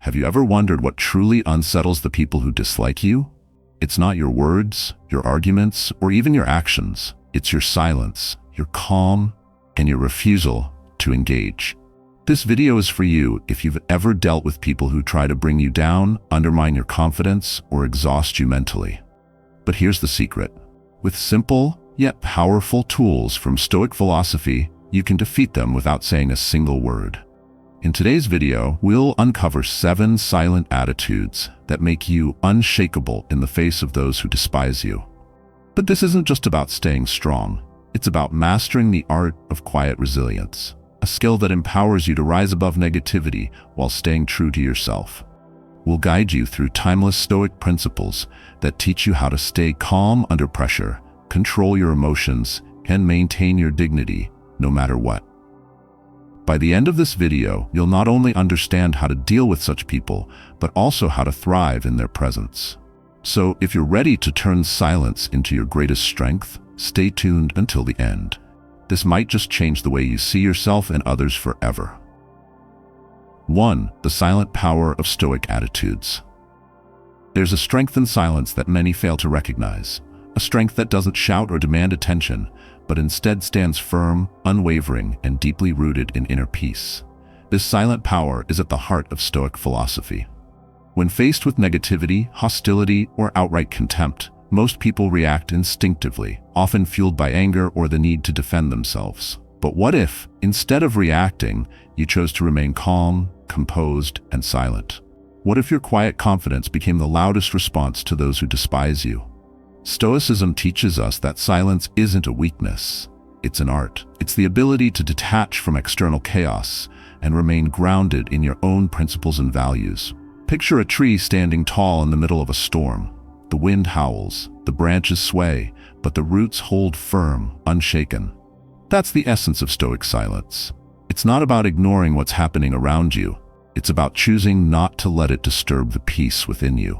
Have you ever wondered what truly unsettles the people who dislike you? It's not your words, your arguments, or even your actions. It's your silence, your calm, and your refusal to engage. This video is for you if you've ever dealt with people who try to bring you down, undermine your confidence, or exhaust you mentally. But here's the secret. With simple, yet powerful tools from Stoic philosophy, you can defeat them without saying a single word. In today's video, we'll uncover 7 silent attitudes that make you unshakable in the face of those who despise you. But this isn't just about staying strong. It's about mastering the art of quiet resilience, a skill that empowers you to rise above negativity while staying true to yourself. We'll guide you through timeless Stoic principles that teach you how to stay calm under pressure, control your emotions, and maintain your dignity no matter what. By the end of this video, you'll not only understand how to deal with such people, but also how to thrive in their presence. So if you're ready to turn silence into your greatest strength, stay tuned until the end. This might just change the way you see yourself and others forever. 1. The silent power of Stoic attitudes. There's a strength in silence that many fail to recognize, a strength that doesn't shout or demand attention, but instead stands firm, unwavering, and deeply rooted in inner peace. This silent power is at the heart of Stoic philosophy. When faced with negativity, hostility, or outright contempt, most people react instinctively, often fueled by anger or the need to defend themselves. But what if, instead of reacting, you chose to remain calm, composed, and silent? What if your quiet confidence became the loudest response to those who despise you? Stoicism teaches us that silence isn't a weakness. It's an art. It's the ability to detach from external chaos and remain grounded in your own principles and values. Picture a tree standing tall in the middle of a storm. The wind howls, the branches sway, but the roots hold firm, unshaken. That's the essence of Stoic silence. It's not about ignoring what's happening around you. It's about choosing not to let it disturb the peace within you.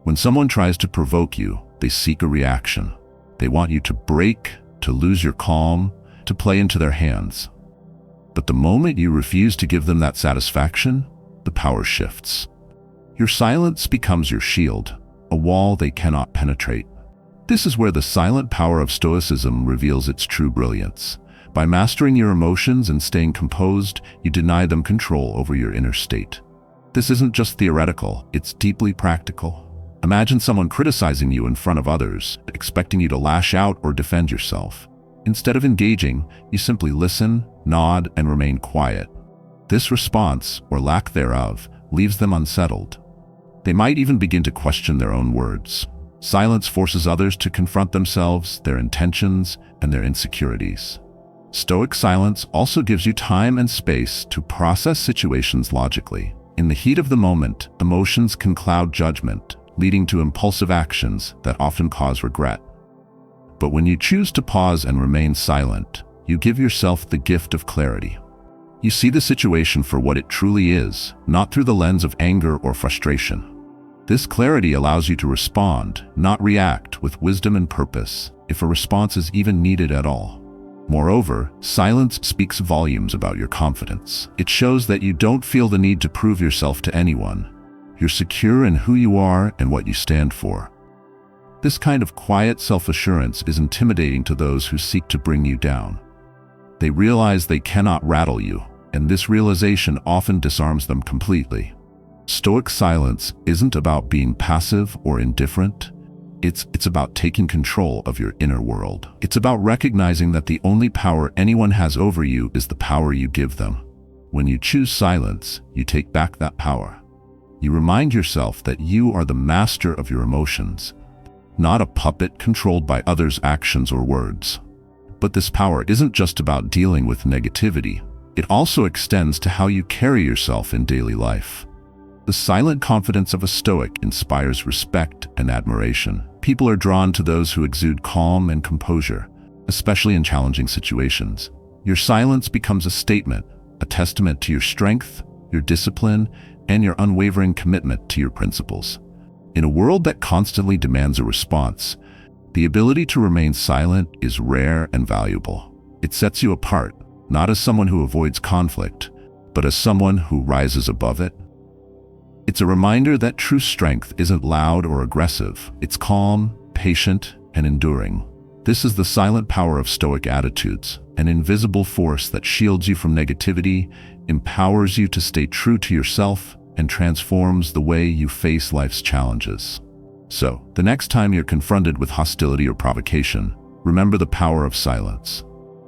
When someone tries to provoke you, they seek a reaction. They want you to break, to lose your calm, to play into their hands. But the moment you refuse to give them that satisfaction, the power shifts. Your silence becomes your shield, a wall they cannot penetrate. This is where the silent power of Stoicism reveals its true brilliance. By mastering your emotions and staying composed, you deny them control over your inner state. This isn't just theoretical, it's deeply practical. Imagine someone criticizing you in front of others, expecting you to lash out or defend yourself. Instead of engaging, you simply listen, nod, and remain quiet. This response, or lack thereof, leaves them unsettled. They might even begin to question their own words. Silence forces others to confront themselves, their intentions, and their insecurities. Stoic silence also gives you time and space to process situations logically. In the heat of the moment, emotions can cloud judgment, leading to impulsive actions that often cause regret. But when you choose to pause and remain silent, you give yourself the gift of clarity. You see the situation for what it truly is, not through the lens of anger or frustration. This clarity allows you to respond, not react, with wisdom and purpose, if a response is even needed at all. Moreover, silence speaks volumes about your confidence. It shows that you don't feel the need to prove yourself to anyone. You're secure in who you are and what you stand for. This kind of quiet self-assurance is intimidating to those who seek to bring you down. They realize they cannot rattle you, and this realization often disarms them completely. Stoic silence isn't about being passive or indifferent. It's about taking control of your inner world. It's about recognizing that the only power anyone has over you is the power you give them. When you choose silence, you take back that power. You remind yourself that you are the master of your emotions, not a puppet controlled by others' actions or words. But this power isn't just about dealing with negativity. It also extends to how you carry yourself in daily life. The silent confidence of a Stoic inspires respect and admiration. People are drawn to those who exude calm and composure, especially in challenging situations. Your silence becomes a statement, a testament to your strength, your discipline, and your unwavering commitment to your principles. In a world that constantly demands a response, the ability to remain silent is rare and valuable. It sets you apart, not as someone who avoids conflict, but as someone who rises above it. It's a reminder that true strength isn't loud or aggressive. It's calm, patient, and enduring. This is the silent power of Stoic attitudes, an invisible force that shields you from negativity, empowers you to stay true to yourself, and transforms the way you face life's challenges. So, the next time you're confronted with hostility or provocation, remember the power of silence.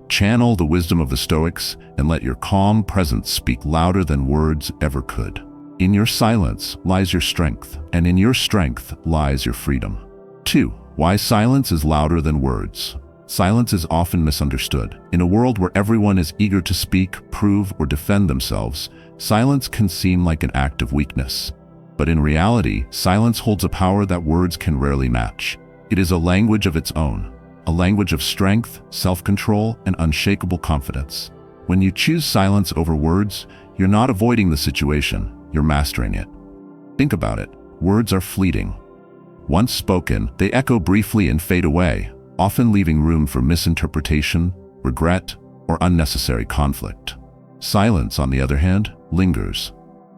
Channel the wisdom of the Stoics and let your calm presence speak louder than words ever could. In your silence lies your strength, and in your strength lies your freedom. 2. Why silence is louder than words. Silence is often misunderstood. In a world where everyone is eager to speak, prove, or defend themselves, silence can seem like an act of weakness. But in reality, silence holds a power that words can rarely match. It is a language of its own, a language of strength, self-control, and unshakable confidence. When you choose silence over words, you're not avoiding the situation, you're mastering it. Think about it. Words are fleeting. Once spoken, they echo briefly and fade away, often leaving room for misinterpretation, regret, or unnecessary conflict. Silence, on the other hand, lingers.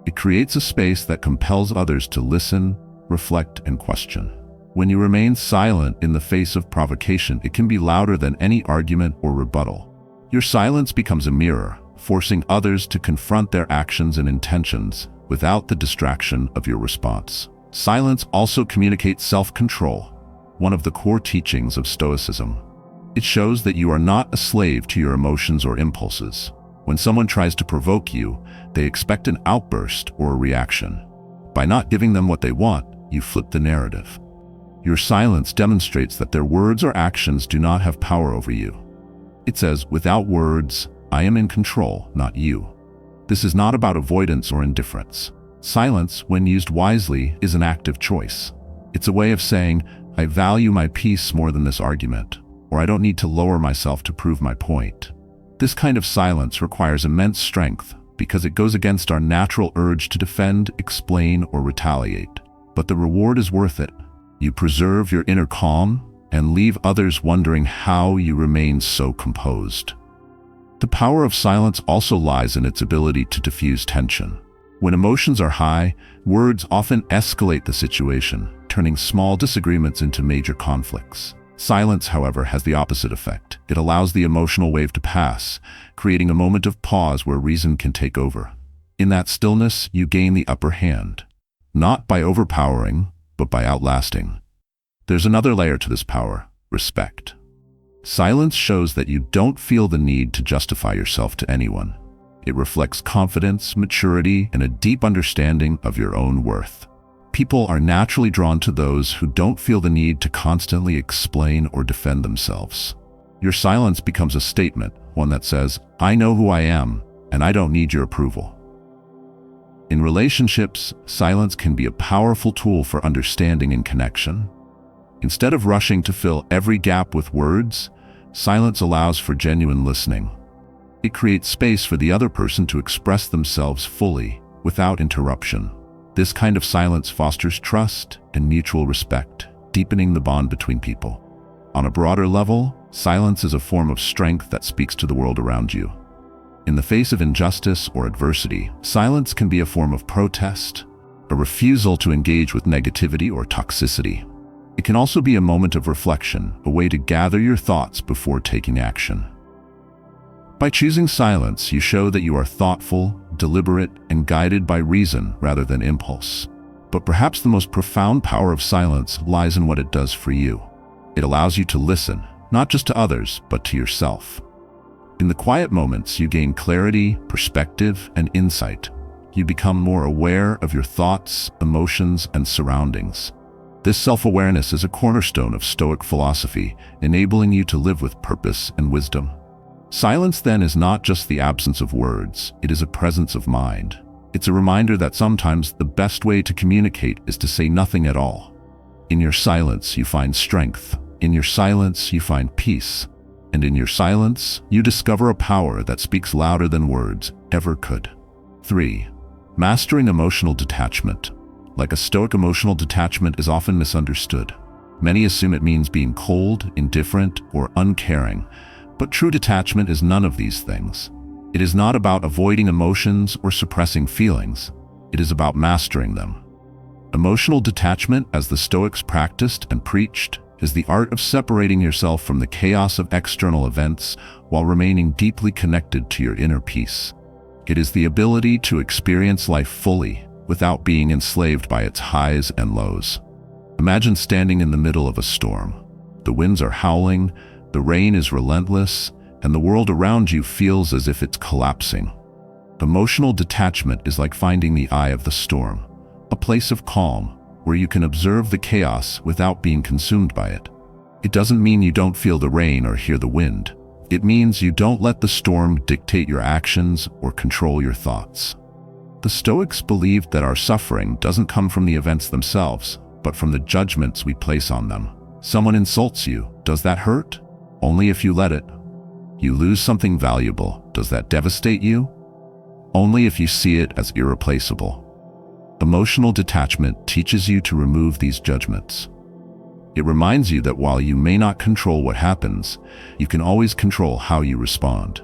It creates a space that compels others to listen, reflect, and question. When you remain silent in the face of provocation, it can be louder than any argument or rebuttal. Your silence becomes a mirror, forcing others to confront their actions and intentions without the distraction of your response. Silence also communicates self-control, one of the core teachings of Stoicism. It shows that you are not a slave to your emotions or impulses. When someone tries to provoke you, they expect an outburst or a reaction. By not giving them what they want, you flip the narrative. Your silence demonstrates that their words or actions do not have power over you. It says, "Without words, I am in control, not you." This is not about avoidance or indifference. Silence, when used wisely, is an active choice. It's a way of saying, "I value my peace more than this argument," or "I don't need to lower myself to prove my point." This kind of silence requires immense strength because it goes against our natural urge to defend, explain, or retaliate. But the reward is worth it. You preserve your inner calm and leave others wondering how you remain so composed. The power of silence also lies in its ability to diffuse tension. When emotions are high, words often escalate the situation, turning small disagreements into major conflicts. Silence, however, has the opposite effect. It allows the emotional wave to pass, creating a moment of pause where reason can take over. In that stillness, you gain the upper hand, not by overpowering, but by outlasting. There's another layer to this power: respect. Silence shows that you don't feel the need to justify yourself to anyone. It reflects confidence, maturity, and a deep understanding of your own worth. People are naturally drawn to those who don't feel the need to constantly explain or defend themselves. Your silence becomes a statement, one that says, "I know who I am, and I don't need your approval." In relationships, silence can be a powerful tool for understanding and connection. Instead of rushing to fill every gap with words, silence allows for genuine listening. It creates space for the other person to express themselves fully, without interruption. This kind of silence fosters trust and mutual respect, deepening the bond between people. On a broader level, silence is a form of strength that speaks to the world around you. In the face of injustice or adversity, silence can be a form of protest, a refusal to engage with negativity or toxicity. It can also be a moment of reflection, a way to gather your thoughts before taking action. By choosing silence, you show that you are thoughtful, deliberate, and guided by reason rather than impulse. But perhaps the most profound power of silence lies in what it does for you. It allows you to listen, not just to others, but to yourself. In the quiet moments, you gain clarity, perspective, and insight. You become more aware of your thoughts, emotions, and surroundings. This self-awareness is a cornerstone of Stoic philosophy, enabling you to live with purpose and wisdom. Silence, then, is not just the absence of words, it is a presence of mind. It's a reminder that sometimes the best way to communicate is to say nothing at all. In your silence, you find strength. In your silence, you find peace. And in your silence, you discover a power that speaks louder than words ever could. 3. Mastering emotional detachment. Like a Stoic, emotional detachment is often misunderstood. Many assume it means being cold, indifferent, or uncaring. But true detachment is none of these things. It is not about avoiding emotions or suppressing feelings. It is about mastering them. Emotional detachment, as the Stoics practiced and preached, is the art of separating yourself from the chaos of external events while remaining deeply connected to your inner peace. It is the ability to experience life fully without being enslaved by its highs and lows. Imagine standing in the middle of a storm. The winds are howling, the rain is relentless, and the world around you feels as if it's collapsing. Emotional detachment is like finding the eye of the storm, a place of calm where you can observe the chaos without being consumed by it. It doesn't mean you don't feel the rain or hear the wind. It means you don't let the storm dictate your actions or control your thoughts. The Stoics believed that our suffering doesn't come from the events themselves, but from the judgments we place on them. Someone insults you. Does that hurt? Only if you let it. You lose something valuable. Does that devastate you? Only if you see it as irreplaceable. Emotional detachment teaches you to remove these judgments. It reminds you that while you may not control what happens, you can always control how you respond.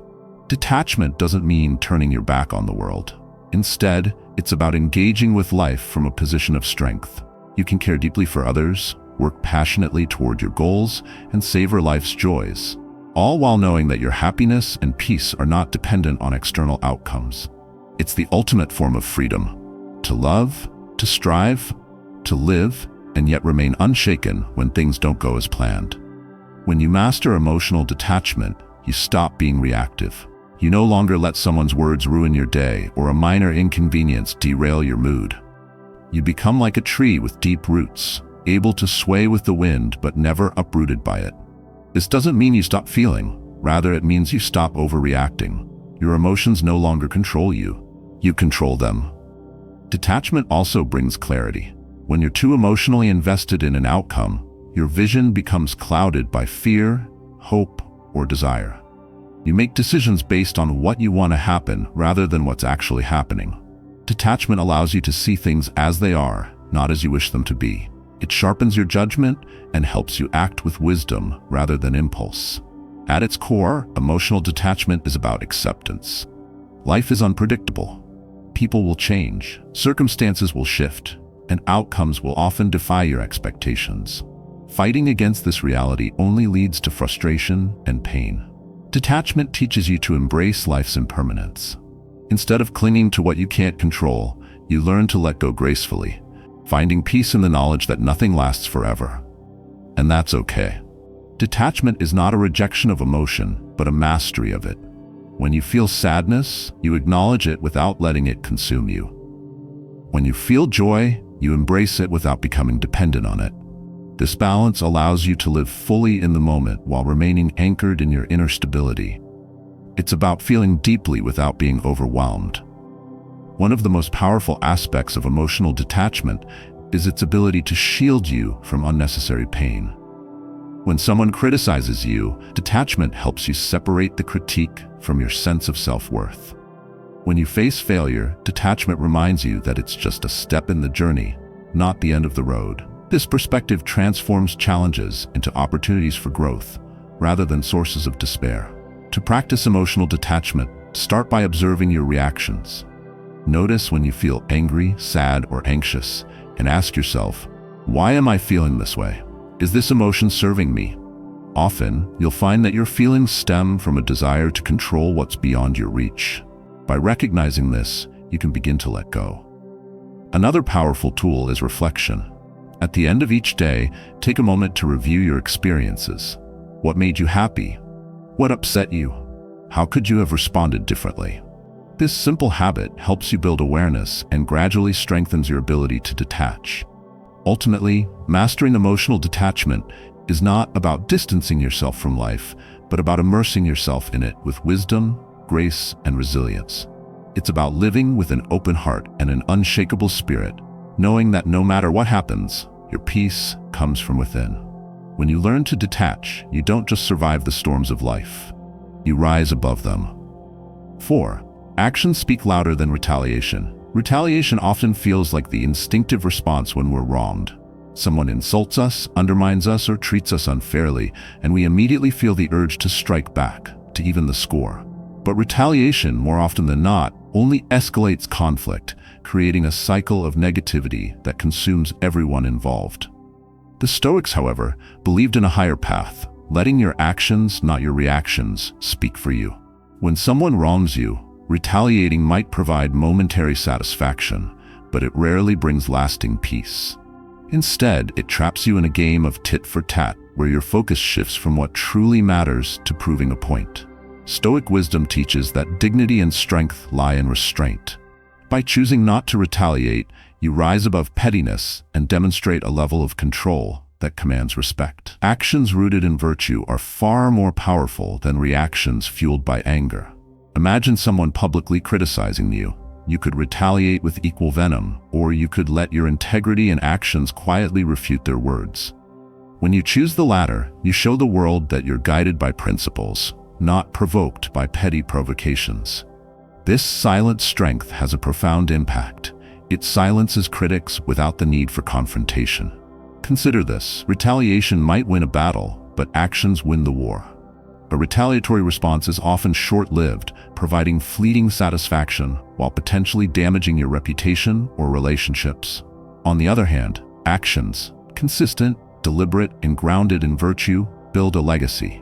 Detachment doesn't mean turning your back on the world. Instead, it's about engaging with life from a position of strength. You can care deeply for others, work passionately toward your goals, and savor life's joys, all while knowing that your happiness and peace are not dependent on external outcomes. It's the ultimate form of freedom: to love, to strive, to live, and yet remain unshaken when things don't go as planned. When you master emotional detachment, you stop being reactive. You no longer let someone's words ruin your day or a minor inconvenience derail your mood. You become like a tree with deep roots, able to sway with the wind but never uprooted by it. This doesn't mean you stop feeling. Rather, it means you stop overreacting. Your emotions no longer control you. You control them. Detachment also brings clarity. When you're too emotionally invested in an outcome, your vision becomes clouded by fear, hope, or desire. You make decisions based on what you want to happen rather than what's actually happening. Detachment allows you to see things as they are, not as you wish them to be. It sharpens your judgment and helps you act with wisdom rather than impulse. At its core, emotional detachment is about acceptance. Life is unpredictable. People will change, circumstances will shift, and outcomes will often defy your expectations. Fighting against this reality only leads to frustration and pain. Detachment teaches you to embrace life's impermanence. Instead of clinging to what you can't control, you learn to let go gracefully, finding peace in the knowledge that nothing lasts forever. And that's okay. Detachment is not a rejection of emotion, but a mastery of it. When you feel sadness, you acknowledge it without letting it consume you. When you feel joy, you embrace it without becoming dependent on it. This balance allows you to live fully in the moment while remaining anchored in your inner stability. It's about feeling deeply without being overwhelmed. One of the most powerful aspects of emotional detachment is its ability to shield you from unnecessary pain. When someone criticizes you, detachment helps you separate the critique from your sense of self-worth. When you face failure, detachment reminds you that it's just a step in the journey, not the end of the road. This perspective transforms challenges into opportunities for growth, rather than sources of despair. To practice emotional detachment, start by observing your reactions. Notice when you feel angry, sad, or anxious, and ask yourself, why am I feeling this way? Is this emotion serving me? Often, you'll find that your feelings stem from a desire to control what's beyond your reach. By recognizing this, you can begin to let go. Another powerful tool is reflection. At the end of each day, take a moment to review your experiences. What made you happy? What upset you? How could you have responded differently? This simple habit helps you build awareness and gradually strengthens your ability to detach. Ultimately, mastering emotional detachment is not about distancing yourself from life, but about immersing yourself in it with wisdom, grace, and resilience. It's about living with an open heart and an unshakable spirit, knowing that no matter what happens, your peace comes from within. When you learn to detach, you don't just survive the storms of life. You rise above them. 4. Actions speak louder than retaliation. Retaliation often feels like the instinctive response when we're wronged. Someone insults us, undermines us, or treats us unfairly, and we immediately feel the urge to strike back, to even the score. But retaliation, more often than not, only escalates conflict, creating a cycle of negativity that consumes everyone involved. The Stoics, however, believed in a higher path, letting your actions, not your reactions, speak for you. When someone wrongs you, retaliating might provide momentary satisfaction, but it rarely brings lasting peace. Instead, it traps you in a game of tit for tat, where your focus shifts from what truly matters to proving a point. Stoic wisdom teaches that dignity and strength lie in restraint. By choosing not to retaliate, you rise above pettiness and demonstrate a level of control that commands respect. Actions rooted in virtue are far more powerful than reactions fueled by anger. Imagine someone publicly criticizing you. You could retaliate with equal venom, or you could let your integrity and actions quietly refute their words. When you choose the latter, you show the world that you're guided by principles, not provoked by petty provocations. This silent strength has a profound impact. It silences critics without the need for confrontation. Consider this: retaliation might win a battle, but actions win the war. A retaliatory response is often short-lived, providing fleeting satisfaction while potentially damaging your reputation or relationships. On the other hand, actions, consistent, deliberate, and grounded in virtue, build a legacy.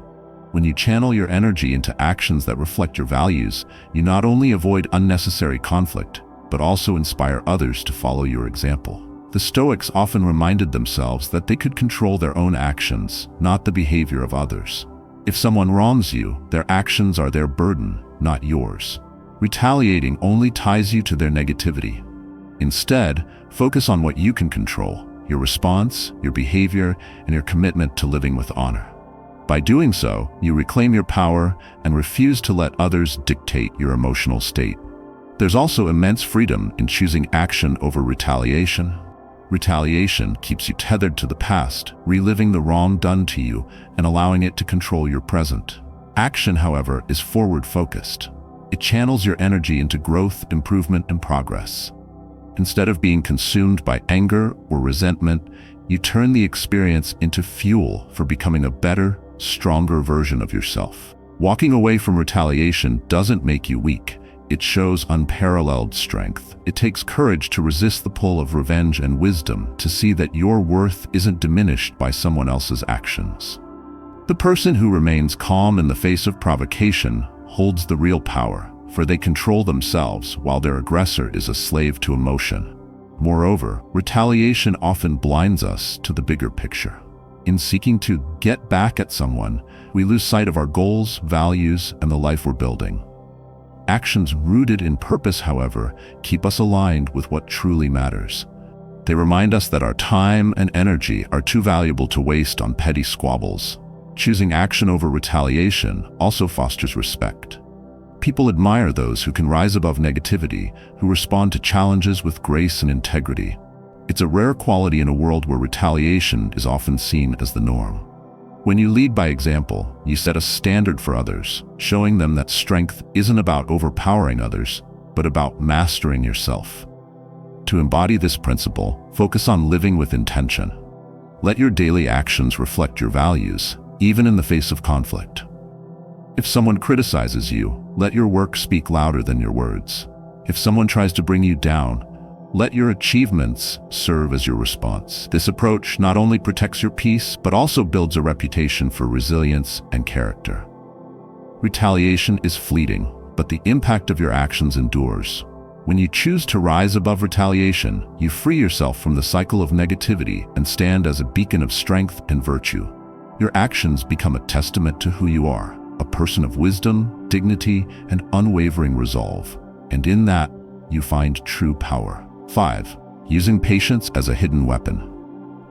When you channel your energy into actions that reflect your values, you not only avoid unnecessary conflict, but also inspire others to follow your example. The Stoics often reminded themselves that they could control their own actions, not the behavior of others. If someone wrongs you, their actions are their burden, not yours. Retaliating only ties you to their negativity. Instead, focus on what you can control: your response, your behavior, and your commitment to living with honor. By doing so, you reclaim your power and refuse to let others dictate your emotional state. There's also immense freedom in choosing action over retaliation. Retaliation keeps you tethered to the past, reliving the wrong done to you and allowing it to control your present. Action, however, is forward-focused. It channels your energy into growth, improvement, and progress. Instead of being consumed by anger or resentment, you turn the experience into fuel for becoming a better, stronger version of yourself. Walking away from retaliation doesn't make you weak. It shows unparalleled strength. It takes courage to resist the pull of revenge and wisdom to see that your worth isn't diminished by someone else's actions. The person who remains calm in the face of provocation holds the real power, for they control themselves while their aggressor is a slave to emotion. Moreover, retaliation often blinds us to the bigger picture. In seeking to get back at someone, we lose sight of our goals, values, and the life we're building. Actions rooted in purpose, however, keep us aligned with what truly matters. They remind us that our time and energy are too valuable to waste on petty squabbles. Choosing action over retaliation also fosters respect. People admire those who can rise above negativity, who respond to challenges with grace and integrity. It's a rare quality in a world where retaliation is often seen as the norm. When you lead by example, you set a standard for others, showing them that strength isn't about overpowering others, but about mastering yourself. To embody this principle, focus on living with intention. Let your daily actions reflect your values, even in the face of conflict. If someone criticizes you, let your work speak louder than your words. If someone tries to bring you down, let your achievements serve as your response. This approach not only protects your peace, but also builds a reputation for resilience and character. Retaliation is fleeting, but the impact of your actions endures. When you choose to rise above retaliation, you free yourself from the cycle of negativity and stand as a beacon of strength and virtue. Your actions become a testament to who you are, a person of wisdom, dignity, and unwavering resolve. And in that, you find true power. 5. Using patience as a hidden weapon.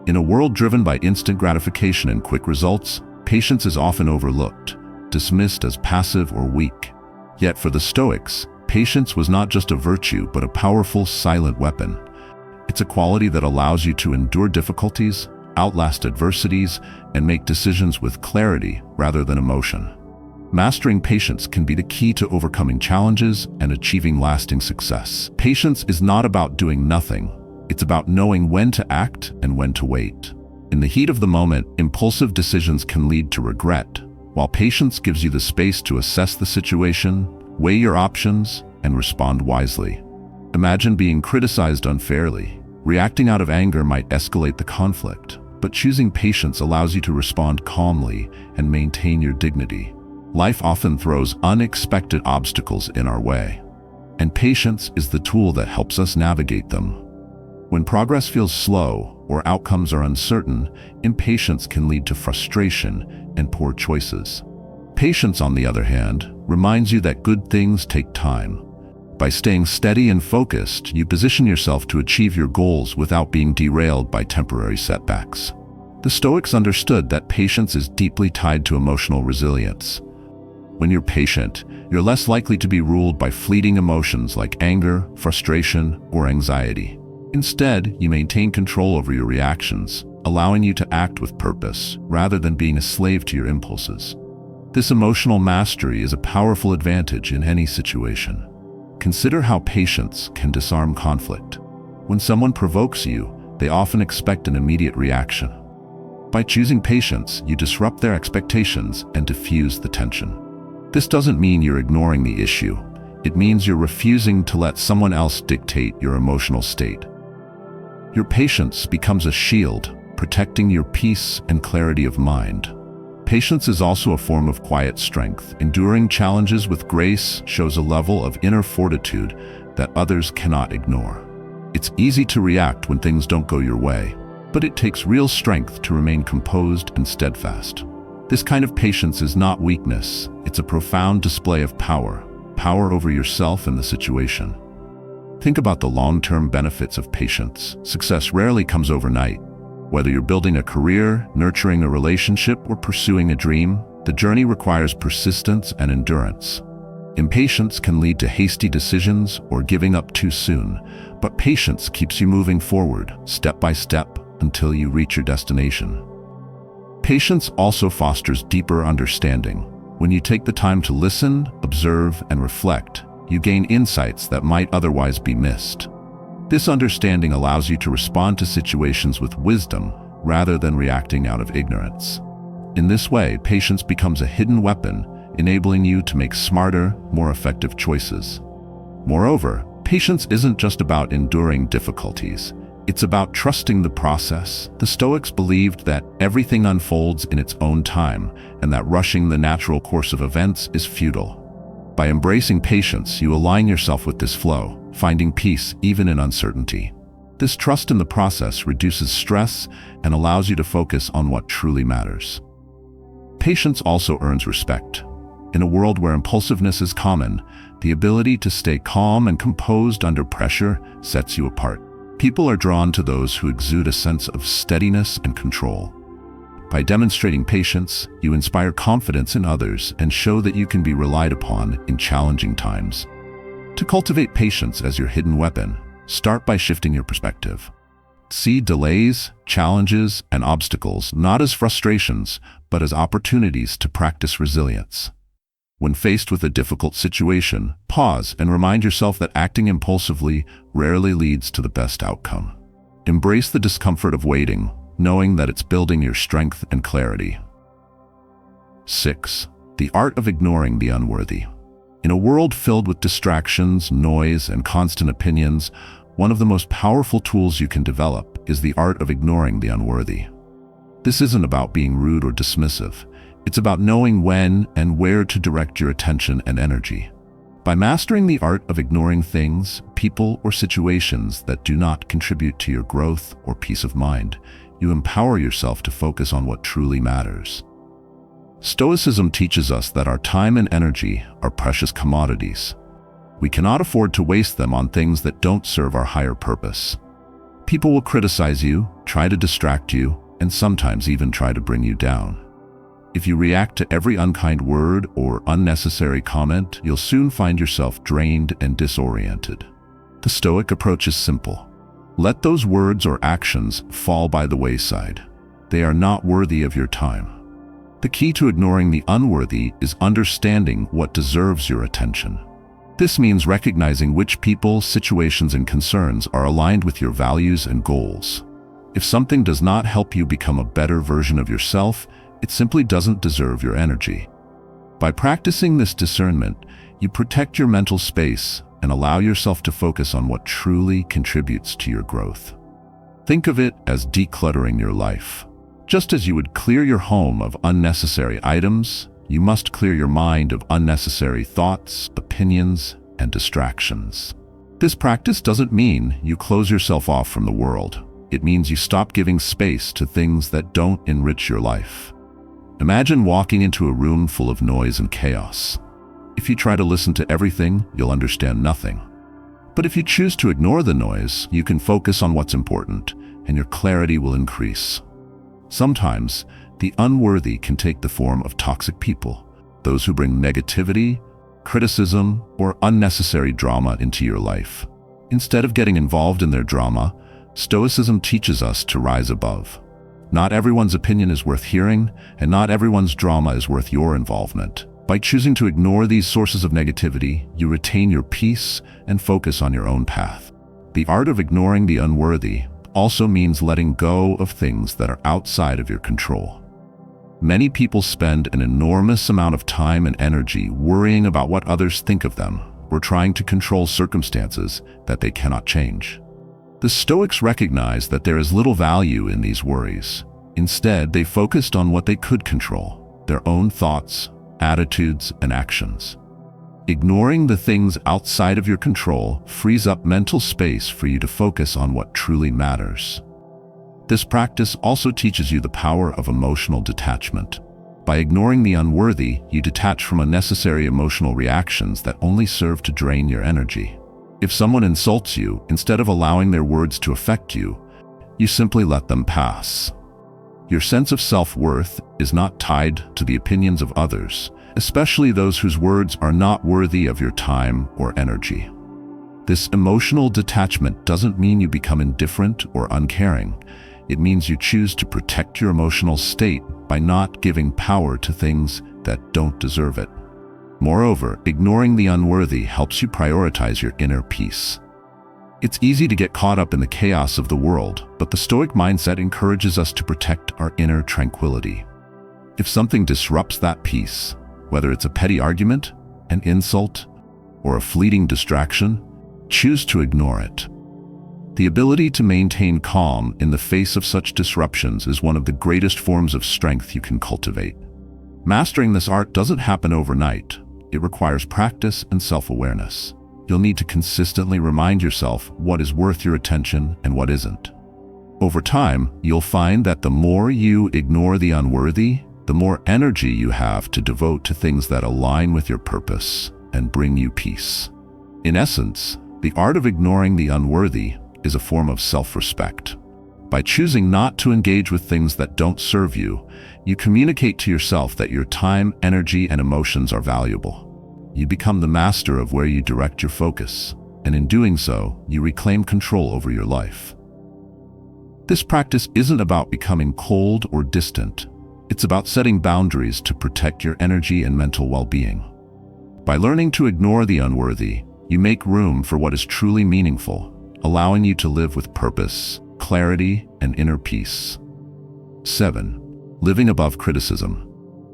In a world driven by instant gratification and quick results, patience is often overlooked, dismissed as passive or weak. Yet for the Stoics, patience was not just a virtue, but a powerful, silent weapon. It's a quality that allows you to endure difficulties, outlast adversities, and make decisions with clarity rather than emotion. Mastering patience can be the key to overcoming challenges and achieving lasting success. Patience is not about doing nothing. It's about knowing when to act and when to wait. In the heat of the moment, impulsive decisions can lead to regret, while patience gives you the space to assess the situation, weigh your options, and respond wisely. Imagine being criticized unfairly. Reacting out of anger might escalate the conflict, but choosing patience allows you to respond calmly and maintain your dignity. Life often throws unexpected obstacles in our way, and patience is the tool that helps us navigate them. When progress feels slow or outcomes are uncertain, impatience can lead to frustration and poor choices. Patience, on the other hand, reminds you that good things take time. By staying steady and focused, you position yourself to achieve your goals without being derailed by temporary setbacks. The Stoics understood that patience is deeply tied to emotional resilience. When you're patient, you're less likely to be ruled by fleeting emotions like anger, frustration, or anxiety. Instead, you maintain control over your reactions, allowing you to act with purpose rather than being a slave to your impulses. This emotional mastery is a powerful advantage in any situation. Consider how patience can disarm conflict. When someone provokes you, they often expect an immediate reaction. By choosing patience, you disrupt their expectations and diffuse the tension. This doesn't mean you're ignoring the issue. It means you're refusing to let someone else dictate your emotional state. Your patience becomes a shield, protecting your peace and clarity of mind. Patience is also a form of quiet strength. Enduring challenges with grace shows a level of inner fortitude that others cannot ignore. It's easy to react when things don't go your way, but it takes real strength to remain composed and steadfast. This kind of patience is not weakness, it's a profound display of power over yourself and the situation. Think about the long-term benefits of patience. Success rarely comes overnight. Whether you're building a career, nurturing a relationship, or pursuing a dream, the journey requires persistence and endurance. Impatience can lead to hasty decisions or giving up too soon, but patience keeps you moving forward, step by step, until you reach your destination. Patience also fosters deeper understanding. When you take the time to listen, observe, and reflect, you gain insights that might otherwise be missed. This understanding allows you to respond to situations with wisdom rather than reacting out of ignorance. In this way, patience becomes a hidden weapon, enabling you to make smarter, more effective choices. Moreover, patience isn't just about enduring difficulties. It's about trusting the process. The Stoics believed that everything unfolds in its own time and that rushing the natural course of events is futile. By embracing patience, you align yourself with this flow, finding peace even in uncertainty. This trust in the process reduces stress and allows you to focus on what truly matters. Patience also earns respect. In a world where impulsiveness is common, the ability to stay calm and composed under pressure sets you apart. People are drawn to those who exude a sense of steadiness and control. By demonstrating patience, you inspire confidence in others and show that you can be relied upon in challenging times. To cultivate patience as your hidden weapon, start by shifting your perspective. See delays, challenges, and obstacles not as frustrations, but as opportunities to practice resilience. When faced with a difficult situation, pause and remind yourself that acting impulsively rarely leads to the best outcome. Embrace the discomfort of waiting, knowing that it's building your strength and clarity. 6. The art of ignoring the unworthy. In a world filled with distractions, noise, and constant opinions, one of the most powerful tools you can develop is the art of ignoring the unworthy. This isn't about being rude or dismissive. It's about knowing when and where to direct your attention and energy. By mastering the art of ignoring things, people, or situations that do not contribute to your growth or peace of mind, you empower yourself to focus on what truly matters. Stoicism teaches us that our time and energy are precious commodities. We cannot afford to waste them on things that don't serve our higher purpose. People will criticize you, try to distract you, and sometimes even try to bring you down. If you react to every unkind word or unnecessary comment, you'll soon find yourself drained and disoriented. The Stoic approach is simple. Let those words or actions fall by the wayside. They are not worthy of your time. The key to ignoring the unworthy is understanding what deserves your attention. This means recognizing which people, situations, and concerns are aligned with your values and goals. If something does not help you become a better version of yourself, it simply doesn't deserve your energy. By practicing this discernment, you protect your mental space, and allow yourself to focus on what truly contributes to your growth. Think of it as decluttering your life. Just as you would clear your home of unnecessary items, you must clear your mind of unnecessary thoughts, opinions, and distractions. This practice doesn't mean you close yourself off from the world. It means you stop giving space to things that don't enrich your life. Imagine walking into a room full of noise and chaos. If you try to listen to everything, you'll understand nothing. But if you choose to ignore the noise, you can focus on what's important, and your clarity will increase. Sometimes, the unworthy can take the form of toxic people, those who bring negativity, criticism, or unnecessary drama into your life. Instead of getting involved in their drama, Stoicism teaches us to rise above. Not everyone's opinion is worth hearing, and not everyone's drama is worth your involvement. By choosing to ignore these sources of negativity, you retain your peace and focus on your own path. The art of ignoring the unworthy also means letting go of things that are outside of your control. Many people spend an enormous amount of time and energy worrying about what others think of them, or trying to control circumstances that they cannot change. The Stoics recognized that there is little value in these worries. Instead, they focused on what they could control: their own thoughts, attitudes, and actions. Ignoring the things outside of your control frees up mental space for you to focus on what truly matters. This practice also teaches you the power of emotional detachment. By ignoring the unworthy, you detach from unnecessary emotional reactions that only serve to drain your energy. If someone insults you, instead of allowing their words to affect you, you simply let them pass. Your sense of self-worth is not tied to the opinions of others, especially those whose words are not worthy of your time or energy. This emotional detachment doesn't mean you become indifferent or uncaring. It means you choose to protect your emotional state by not giving power to things that don't deserve it. Moreover, ignoring the unworthy helps you prioritize your inner peace. It's easy to get caught up in the chaos of the world, but the Stoic mindset encourages us to protect our inner tranquility. If something disrupts that peace, whether it's a petty argument, an insult, or a fleeting distraction, choose to ignore it. The ability to maintain calm in the face of such disruptions is one of the greatest forms of strength you can cultivate. Mastering this art doesn't happen overnight. It requires practice and self-awareness. You'll need to consistently remind yourself what is worth your attention and what isn't. Over time, you'll find that the more you ignore the unworthy, the more energy you have to devote to things that align with your purpose and bring you peace. In essence, the art of ignoring the unworthy is a form of self-respect. By choosing not to engage with things that don't serve you, you communicate to yourself that your time, energy, and emotions are valuable. You become the master of where you direct your focus, and in doing so, you reclaim control over your life. This practice isn't about becoming cold or distant. It's about setting boundaries to protect your energy and mental well-being. By learning to ignore the unworthy, you make room for what is truly meaningful, allowing you to live with purpose, clarity, and inner peace. 7. Living above criticism.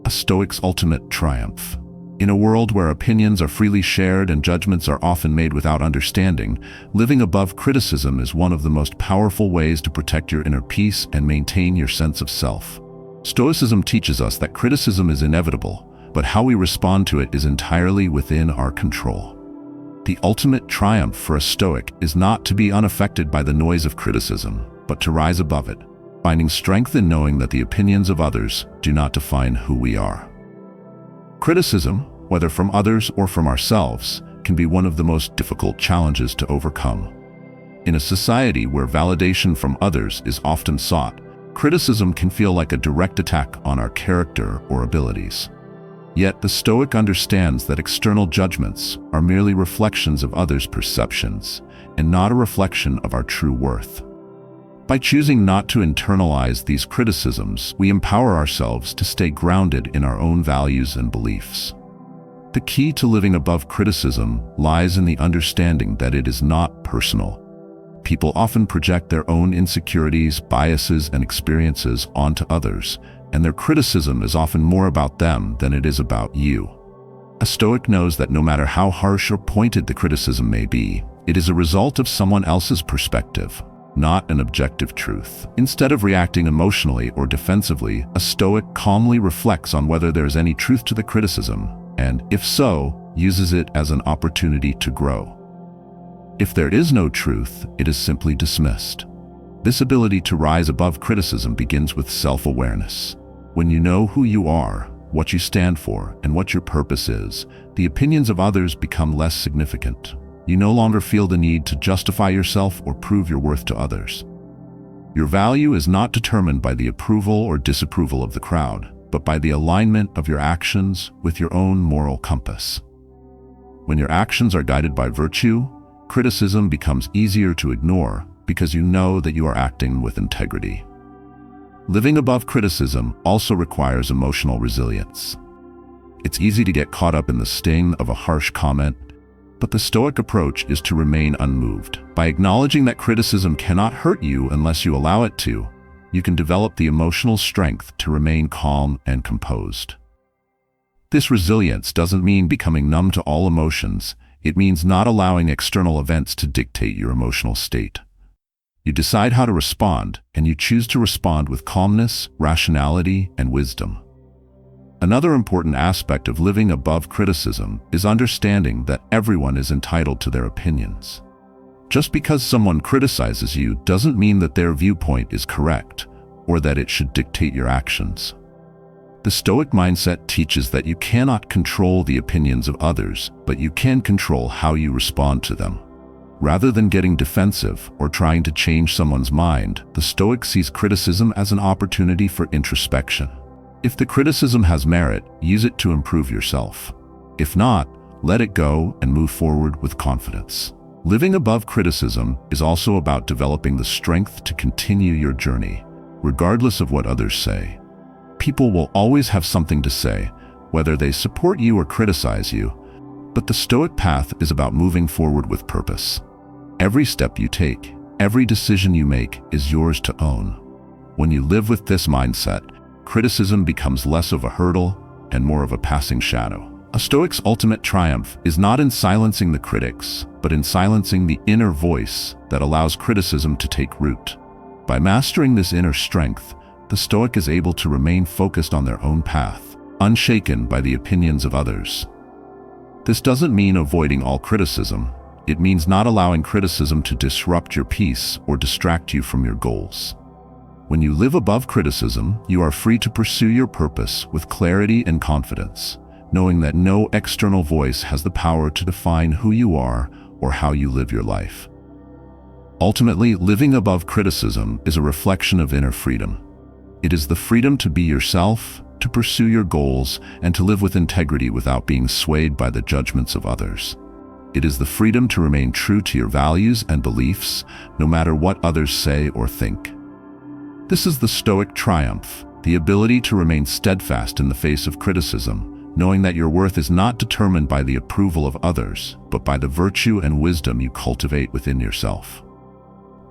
A Stoic's ultimate triumph. In a world where opinions are freely shared and judgments are often made without understanding, living above criticism is one of the most powerful ways to protect your inner peace and maintain your sense of self. Stoicism teaches us that criticism is inevitable, but how we respond to it is entirely within our control. The ultimate triumph for a Stoic is not to be unaffected by the noise of criticism, but to rise above it, finding strength in knowing that the opinions of others do not define who we are. Criticism, whether from others or from ourselves, can be one of the most difficult challenges to overcome. In a society where validation from others is often sought, criticism can feel like a direct attack on our character or abilities. Yet the Stoic understands that external judgments are merely reflections of others' perceptions and not a reflection of our true worth. By choosing not to internalize these criticisms, we empower ourselves to stay grounded in our own values and beliefs. The key to living above criticism lies in the understanding that it is not personal. People often project their own insecurities, biases, and experiences onto others, and their criticism is often more about them than it is about you. A Stoic knows that no matter how harsh or pointed the criticism may be, it is a result of someone else's perspective, not an objective truth. Instead of reacting emotionally or defensively, a Stoic calmly reflects on whether there is any truth to the criticism, and, if so, uses it as an opportunity to grow. If there is no truth, it is simply dismissed. This ability to rise above criticism begins with self-awareness. When you know who you are, what you stand for, and what your purpose is, the opinions of others become less significant. You no longer feel the need to justify yourself or prove your worth to others. Your value is not determined by the approval or disapproval of the crowd, but by the alignment of your actions with your own moral compass. When your actions are guided by virtue, criticism becomes easier to ignore because you know that you are acting with integrity. Living above criticism also requires emotional resilience. It's easy to get caught up in the sting of a harsh comment, but the Stoic approach is to remain unmoved. By acknowledging that criticism cannot hurt you unless you allow it to, you can develop the emotional strength to remain calm and composed. This resilience doesn't mean becoming numb to all emotions. It means not allowing external events to dictate your emotional state. You decide how to respond, and you choose to respond with calmness, rationality, and wisdom. Another important aspect of living above criticism is understanding that everyone is entitled to their opinions. Just because someone criticizes you doesn't mean that their viewpoint is correct, or that it should dictate your actions. The Stoic mindset teaches that you cannot control the opinions of others, but you can control how you respond to them. Rather than getting defensive or trying to change someone's mind, the Stoic sees criticism as an opportunity for introspection. If the criticism has merit, use it to improve yourself. If not, let it go and move forward with confidence. Living above criticism is also about developing the strength to continue your journey, regardless of what others say. People will always have something to say, whether they support you or criticize you, but the Stoic path is about moving forward with purpose. Every step you take, every decision you make is yours to own. When you live with this mindset, criticism becomes less of a hurdle and more of a passing shadow. A Stoic's ultimate triumph is not in silencing the critics, but in silencing the inner voice that allows criticism to take root. By mastering this inner strength, the Stoic is able to remain focused on their own path, unshaken by the opinions of others. This doesn't mean avoiding all criticism. It means not allowing criticism to disrupt your peace or distract you from your goals. When you live above criticism, you are free to pursue your purpose with clarity and confidence, knowing that no external voice has the power to define who you are or how you live your life. Ultimately, living above criticism is a reflection of inner freedom. It is the freedom to be yourself, to pursue your goals, and to live with integrity without being swayed by the judgments of others. It is the freedom to remain true to your values and beliefs, no matter what others say or think. This is the Stoic triumph, the ability to remain steadfast in the face of criticism, knowing that your worth is not determined by the approval of others, but by the virtue and wisdom you cultivate within yourself.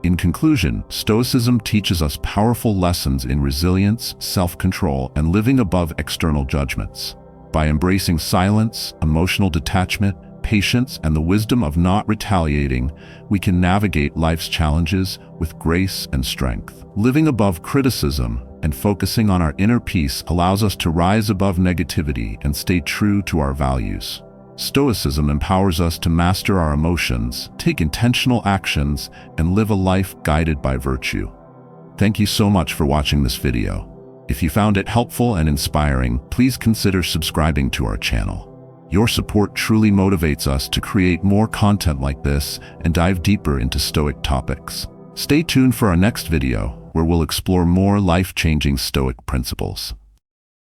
In conclusion, Stoicism teaches us powerful lessons in resilience, self-control, and living above external judgments. By embracing silence, emotional detachment, patience, and the wisdom of not retaliating, we can navigate life's challenges with grace and strength. Living above criticism and focusing on our inner peace allows us to rise above negativity and stay true to our values. Stoicism empowers us to master our emotions, take intentional actions, and live a life guided by virtue. Thank you so much for watching this video. If you found it helpful and inspiring, please consider subscribing to our channel. Your support truly motivates us to create more content like this and dive deeper into Stoic topics. Stay tuned for our next video, where we'll explore more life-changing Stoic principles.